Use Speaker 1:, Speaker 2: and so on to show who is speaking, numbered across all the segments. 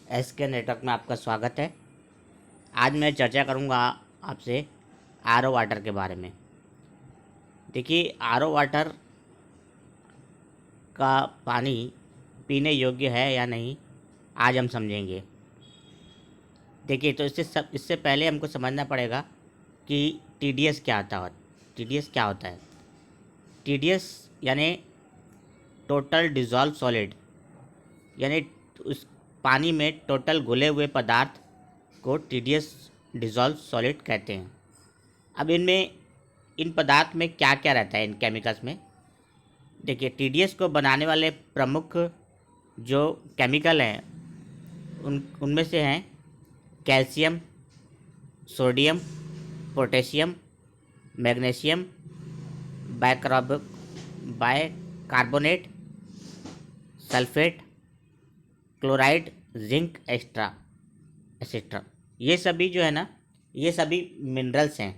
Speaker 1: SK network में आपका स्वागत है। आज मैं चर्चा करूंगा आपसे आरओ वाटर के बारे में। देखिए, आरओ वाटर का पानी पीने योग्य है या नहीं, आज हम समझेंगे। देखिए, तो इससे पहले हमको समझना पड़ेगा कि टीडीएस क्या टीडीएस क्या होता है। टीडीएस यानी टोटल डिज़ोल्व सॉलिड, यानी उस पानी में टोटल घुले हुए पदार्थ को टीडीएस डिज़ोल्व सॉलिड कहते हैं। अब इन पदार्थ में क्या क्या रहता है, इन केमिकल्स में। देखिए, टीडीएस को बनाने वाले प्रमुख जो केमिकल हैं उनमें से हैं calcium, sodium, potassium, magnesium, bicarbonate, sulphate, chloride, zinc etcetera. ये सभी जो है ना, ये सभी मिनरल्स हैं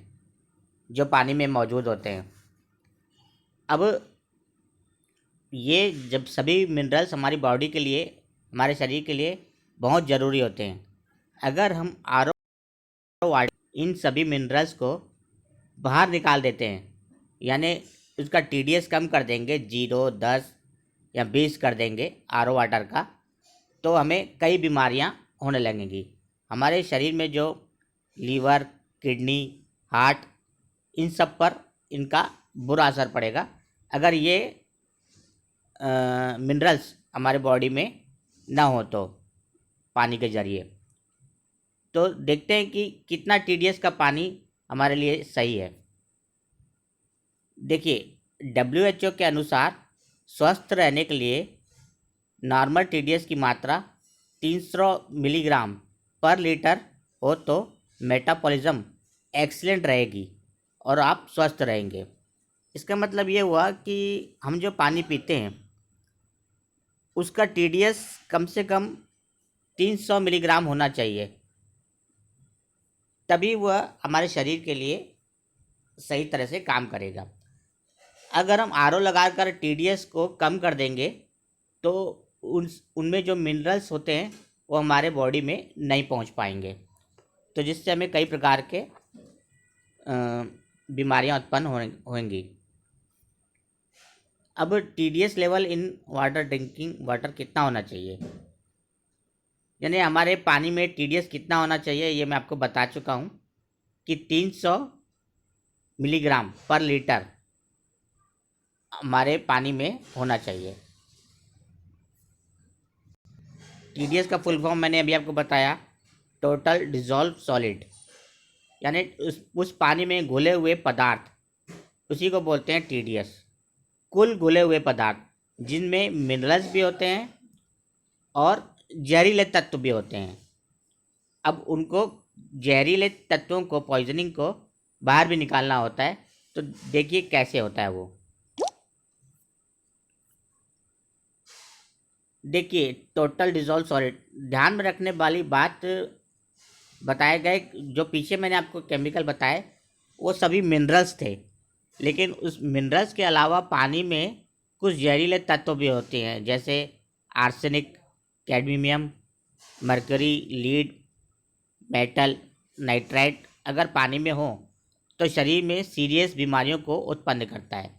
Speaker 1: जो पानी में मौजूद होते हैं। अब ये जब सभी मिनरल्स हमारी बॉडी के लिए, हमारे शरीर के लिए बहुत ज़रूरी होते हैं। अगर हम आरओ वाटर इन सभी मिनरल्स को बाहर निकाल देते हैं, यानी उसका टीडीएस कम कर देंगे, 0, 10 या 20 कर देंगे आरओ वाटर का, तो हमें कई बीमारियां होने लगेंगी। हमारे शरीर में जो लीवर, किडनी, हार्ट, इन सब पर इनका बुरा असर पड़ेगा अगर ये मिनरल्स हमारे बॉडी में ना हो तो पानी के ज़रिए। तो देखते हैं कि कितना टीडीएस का पानी हमारे लिए सही है। देखिए, WHO के अनुसार स्वस्थ रहने के लिए नॉर्मल टीडीएस की मात्रा 300 मिलीग्राम पर लीटर हो तो मेटाबॉलिज्म एक्सीलेंट रहेगी और आप स्वस्थ रहेंगे। इसका मतलब ये हुआ कि हम जो पानी पीते हैं उसका टीडीएस कम से कम 300 मिलीग्राम होना चाहिए, तभी वह हमारे शरीर के लिए सही तरह से काम करेगा। अगर हम आरओ लगाकर टीडीएस को कम कर देंगे तो उनमें जो मिनरल्स होते हैं वो हमारे बॉडी में नहीं पहुंच पाएंगे, तो जिससे हमें कई प्रकार के बीमारियां उत्पन्न होंगी। अब TDS level in water, drinking water कितना होना चाहिए, यानी हमारे पानी में टीडीएस कितना होना चाहिए, ये मैं आपको बता चुका हूँ कि 300 मिलीग्राम पर लीटर हमारे पानी में होना चाहिए। टीडीएस का फुल फॉर्म मैंने अभी आपको बताया, टोटल डिज़ोल्व सॉलिड, यानी उस पानी में घुले हुए पदार्थ, उसी को बोलते हैं टीडीएस। कुल घुले हुए पदार्थ जिनमें मिनरल्स भी होते हैं और जहरीले तत्व भी होते हैं। अब उनको जहरीले तत्वों को, पॉइजनिंग को बाहर भी निकालना होता है, तो देखिए कैसे होता है वो। देखिए, टोटल डिज़ोल्व सॉलिड, ध्यान में रखने वाली बात, बताए गए जो पीछे मैंने आपको केमिकल बताए वो सभी मिनरल्स थे, लेकिन उस मिनरल्स के अलावा पानी में कुछ जहरीले तत्व भी होते हैं, जैसे arsenic, cadmium, mercury, lead, metal, nitrite अगर पानी में हो तो शरीर में सीरियस बीमारियों को उत्पन्न करता है।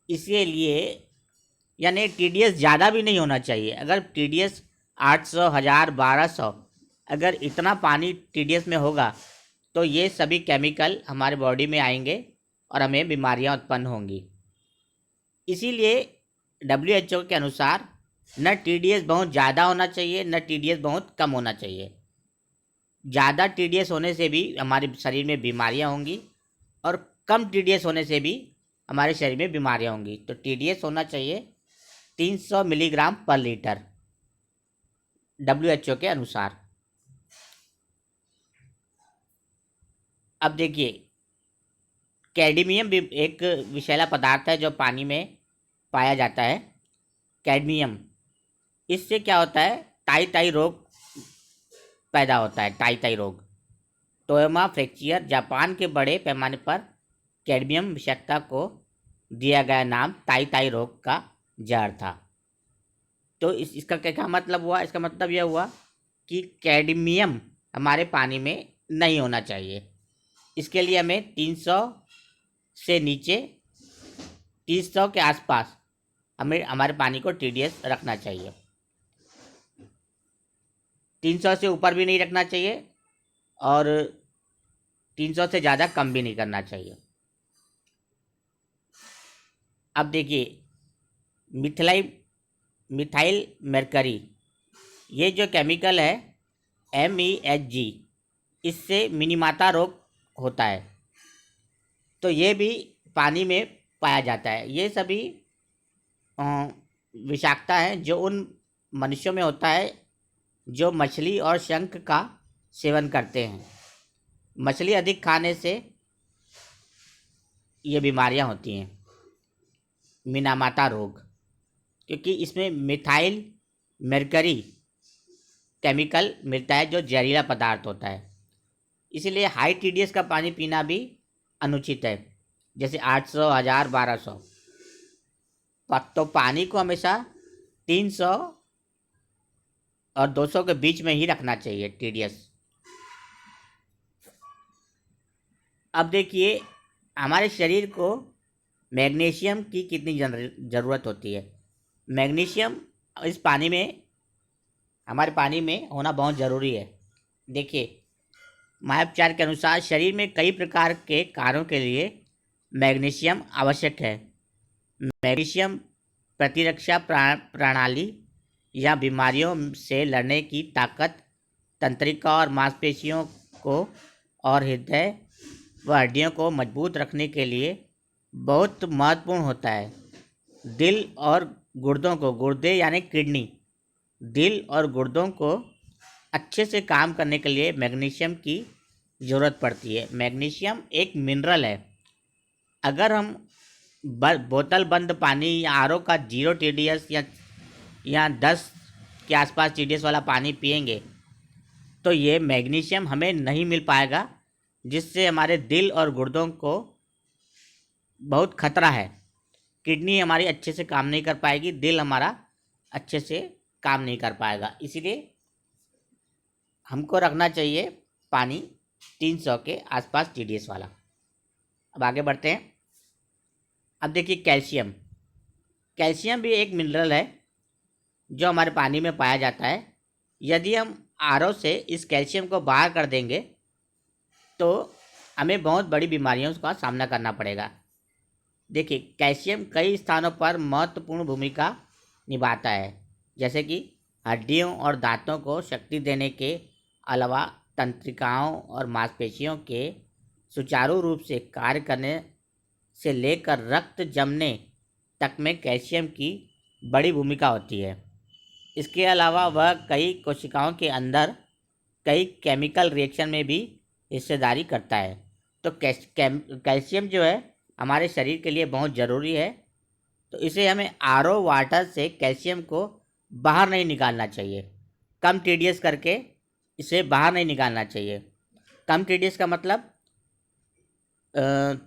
Speaker 1: इसीलिए यानी टीडीएस ज़्यादा भी नहीं होना चाहिए। अगर टीडीएस 800, 1000, 1200 अगर इतना पानी टीडीएस में होगा तो ये सभी केमिकल हमारे बॉडी में आएंगे और हमें बीमारियां उत्पन्न होंगी। इसीलिए WHO के अनुसार न टीडीएस बहुत ज़्यादा होना चाहिए, न टीडीएस बहुत कम होना चाहिए। ज़्यादा टीडीएस होने से भी हमारे शरीर में बीमारियां होंगी और कम टीडीएस होने से भी हमारे शरीर में बीमारियां होंगी। तो टीडीएस होना चाहिए 300 मिलीग्राम पर लीटर WHO के अनुसार। अब देखिए, कैडमियम भी एक विषैला पदार्थ है जो पानी में पाया जाता है। कैडमियम, इससे क्या होता है, टाई रोग पैदा होता है। टाई रोग, टोयोमा फ्रैक्चर। जापान के बड़े पैमाने पर कैडमियम विषाक्तता को दिया गया नाम टाई रोग का जड़ था। तो इसका क्या मतलब हुआ, इसका मतलब यह हुआ कि कैडमियम हमारे पानी में नहीं होना चाहिए। इसके लिए हमें 300 से नीचे, 300 के आसपास हमें हमारे पानी को TDS रखना चाहिए। 300 से ऊपर भी नहीं रखना चाहिए और 300 से ज़्यादा कम भी नहीं करना चाहिए। अब देखिए, मिथाइल मरकरी, ये जो केमिकल है MEHG, इससे मिनीमाता रोग होता है। तो ये भी पानी में पाया जाता है। ये सभी विषाक्तता है जो उन मनुष्यों में होता है जो मछली और शंख का सेवन करते हैं। मछली अधिक खाने से ये बीमारियां होती हैं, मिनीमाता रोग, क्योंकि इसमें मिथाइल मरकरी केमिकल मिलता है जो जहरीला पदार्थ होता है। इसीलिए हाई TDS का पानी पीना भी अनुचित है, जैसे 800, 1000, 1200। तो पानी को हमेशा 300 और 200 के बीच में ही रखना चाहिए TDS। अब देखिए, हमारे शरीर को मैग्नीशियम की कितनी ज़रूरत होती है। मैग्नीशियम इस पानी में, हमारे पानी में होना बहुत ज़रूरी है। देखिए, महाउपचार के अनुसार शरीर में कई प्रकार के कार्यों के लिए मैग्नीशियम आवश्यक है। मैग्नीशियम प्रतिरक्षा प्रणाली या बीमारियों से लड़ने की ताकत, तंत्रिका और मांसपेशियों को और हृदय व हड्डियों को मजबूत रखने के लिए बहुत महत्वपूर्ण होता है। दिल और गुर्दों को, गुर्दे यानी किडनी, दिल और गुर्दों को अच्छे से काम करने के लिए मैग्नीशियम की ज़रूरत पड़ती है। मैग्नीशियम एक मिनरल है। अगर हम बोतल बंद पानी या RO का 0 TDS या 10 के आसपास TDS वाला पानी पिएंगे तो ये मैग्नीशियम हमें नहीं मिल पाएगा, जिससे हमारे दिल और गुर्दों को बहुत खतरा है। किडनी हमारी अच्छे से काम नहीं कर पाएगी, दिल हमारा अच्छे से काम नहीं कर पाएगा। इसीलिए हमको रखना चाहिए पानी 300 के आसपास TDS वाला। अब आगे बढ़ते हैं। अब देखिए, कैल्शियम। कैल्शियम भी एक मिनरल है जो हमारे पानी में पाया जाता है। यदि हम RO से इस कैल्शियम को बाहर कर देंगे तो हमें बहुत बड़ी बीमारियों का सामना करना पड़ेगा। देखिए, कैल्शियम कई स्थानों पर महत्वपूर्ण भूमिका निभाता है, जैसे कि हड्डियों और दांतों को शक्ति देने के अलावा तंत्रिकाओं और मांसपेशियों के सुचारू रूप से कार्य करने से लेकर रक्त जमने तक में कैल्शियम की बड़ी भूमिका होती है। इसके अलावा वह कई कोशिकाओं के अंदर कई केमिकल रिएक्शन में भी हिस्सेदारी करता है। तो कैल्शियम जो है हमारे शरीर के लिए बहुत ज़रूरी है। तो इसे हमें RO वाटर से कैल्शियम को बाहर नहीं निकालना चाहिए। कम TDS करके इसे बाहर नहीं निकालना चाहिए। कम TDS का मतलब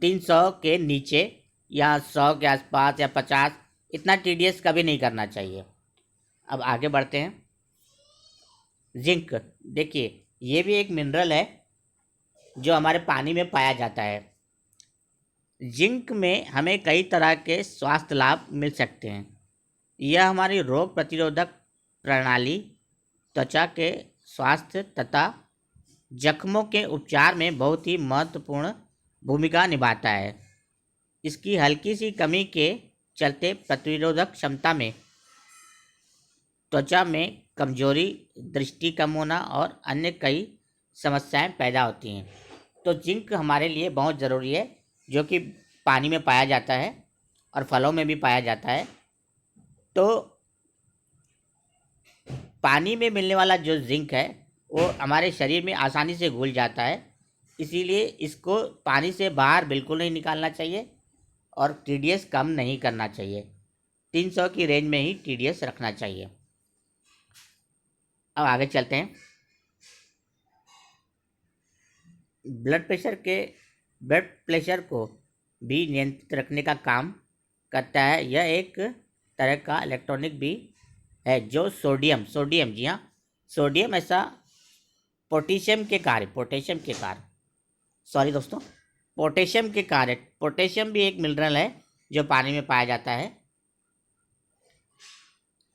Speaker 1: 300 के नीचे या 100 के आसपास या 50, इतना TDS कभी नहीं करना चाहिए। अब आगे बढ़ते हैं। जिंक, देखिए, ये भी एक मिनरल है जो हमारे पानी में पाया जाता है। जिंक में हमें कई तरह के स्वास्थ्य लाभ मिल सकते हैं। यह हमारी रोग प्रतिरोधक प्रणाली, त्वचा के स्वास्थ्य तथा जख्मों के उपचार में बहुत ही महत्वपूर्ण भूमिका निभाता है। इसकी हल्की सी कमी के चलते प्रतिरोधक क्षमता में, त्वचा में कमजोरी, दृष्टि कम होना और अन्य कई समस्याएं पैदा होती हैं। तो जिंक हमारे लिए बहुत ज़रूरी है, जो कि पानी में पाया जाता है और फलों में भी पाया जाता है। तो पानी में मिलने वाला जो जिंक है वो हमारे शरीर में आसानी से घुल जाता है। इसीलिए इसको पानी से बाहर बिल्कुल नहीं निकालना चाहिए और TDS कम नहीं करना चाहिए। 300 की रेंज में ही TDS रखना चाहिए। अब आगे चलते हैं। ब्लड प्रेशर को भी नियंत्रित रखने का काम करता है। यह एक तरह का इलेक्ट्रॉनिक भी है जो सोडियम, जी हाँ, सोडियम ऐसा सॉरी दोस्तों, पोटेशियम के कार्य, पोटेशियम भी एक मिनरल है जो पानी में पाया जाता है।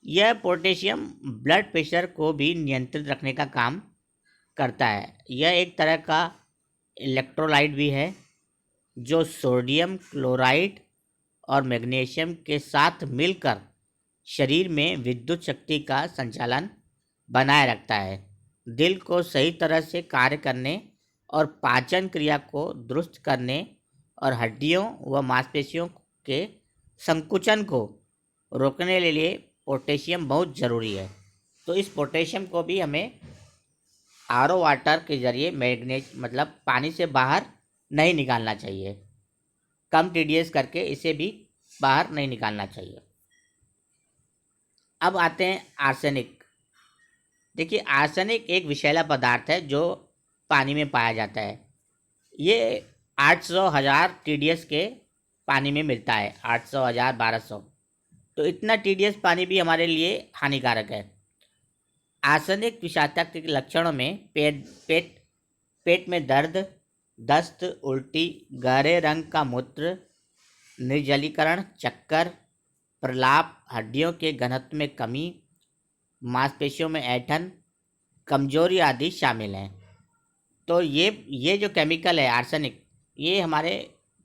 Speaker 1: यह पोटेशियम ब्लड प्रेशर को भी नियंत्रित रखने का काम करता है। यह एक तरह का इलेक्ट्रोलाइट भी है जो सोडियम क्लोराइड और मैग्नीशियम के साथ मिलकर शरीर में विद्युत शक्ति का संचालन बनाए रखता है। दिल को सही तरह से कार्य करने और पाचन क्रिया को दुरुस्त करने और हड्डियों व मांसपेशियों के संकुचन को रोकने के लिए पोटेशियम बहुत ज़रूरी है। तो इस पोटेशियम को भी हमें आरओ वाटर के ज़रिए मतलब पानी से बाहर नहीं निकालना चाहिए। कम टीडीएस करके इसे भी बाहर नहीं निकालना चाहिए। अब आते हैं आर्सेनिक। देखिए, आर्सेनिक एक विषैला पदार्थ है जो पानी में पाया जाता है। ये 800,000 टीडीएस के पानी में मिलता है, 800,000 1200। तो इतना टीडीएस पानी भी हमारे लिए हानिकारक है। आर्सेनिक विषाक्तता के लक्षणों में पेट में दर्द, दस्त, उल्टी, गहरे रंग का मूत्र, निर्जलीकरण, चक्कर, प्रलाप, हड्डियों के घनत्व में कमी, मांसपेशियों में ऐंठन, कमजोरी आदि शामिल हैं। तो ये जो केमिकल है आर्सेनिक, ये हमारे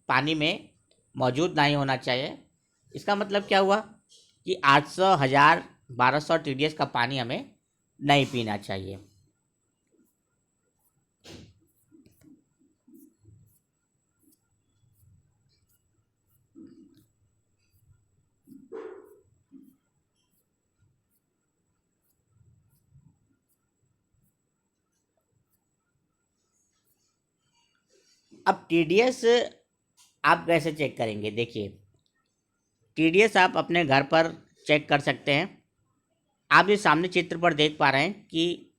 Speaker 1: पानी में मौजूद नहीं होना चाहिए। इसका मतलब क्या हुआ कि 800, 1000, 1200 टीडीएस का पानी हमें नहीं पीना चाहिए। अब टीडीएस आप कैसे चेक करेंगे? देखिए, टीडीएस आप अपने घर पर चेक कर सकते हैं। आप ये सामने चित्र पर देख पा रहे हैं कि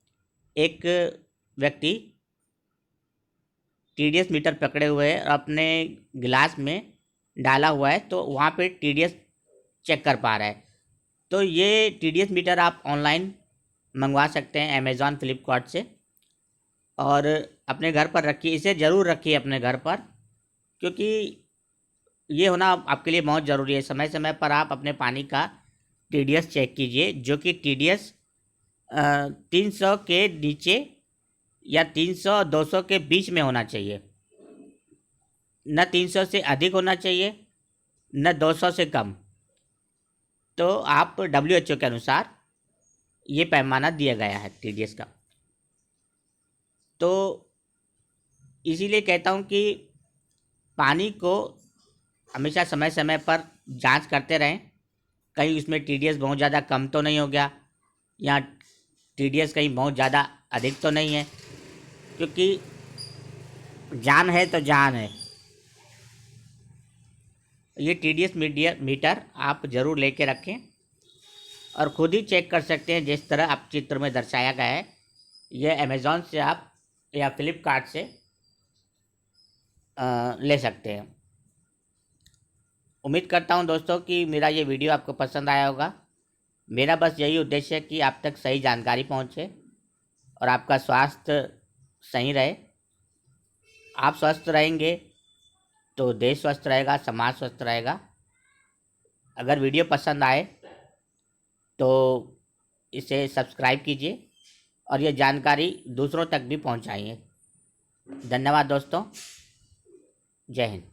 Speaker 1: एक व्यक्ति टीडीएस मीटर पकड़े हुए है और अपने गिलास में डाला हुआ है, तो वहाँ पे टीडीएस चेक कर पा रहा है। तो ये टीडीएस मीटर आप ऑनलाइन मंगवा सकते हैं अमेज़ॉन, फ्लिपकार्ट से, और अपने घर पर रखिए। इसे ज़रूर रखिए अपने घर पर, क्योंकि ये होना आपके लिए बहुत ज़रूरी है। समय समय पर आप अपने पानी का टीडीएस चेक कीजिए, जो कि टीडीएस 300 के नीचे या 300-200 के बीच में होना चाहिए। न 300 से अधिक होना चाहिए, न 200 से कम। तो आप WHO के अनुसार ये पैमाना दिया गया है टीडीएस का। तो इसीलिए कहता हूँ कि पानी को हमेशा समय समय पर जांच करते रहें, कहीं उसमें टीडीएस बहुत ज़्यादा कम तो नहीं हो गया, या टीडीएस कहीं बहुत ज़्यादा अधिक तो नहीं है, क्योंकि जान है तो जान है। ये टीडीएस मीटर आप ज़रूर लेके रखें और ख़ुद ही चेक कर सकते हैं, जिस तरह आप चित्र में दर्शाया गया है। यह अमेज़ॉन से आप या फ्लिपकार्ट से ले सकते हैं। उम्मीद करता हूं दोस्तों कि मेरा ये वीडियो आपको पसंद आया होगा। मेरा बस यही उद्देश्य है कि आप तक सही जानकारी पहुंचे और आपका स्वास्थ्य सही रहे। आप स्वस्थ रहेंगे तो देश स्वस्थ रहेगा, समाज स्वस्थ रहेगा। अगर वीडियो पसंद आए तो इसे सब्सक्राइब कीजिए और ये जानकारी दूसरों तक भी पहुंचाइए। धन्यवाद दोस्तों। जय हिंद।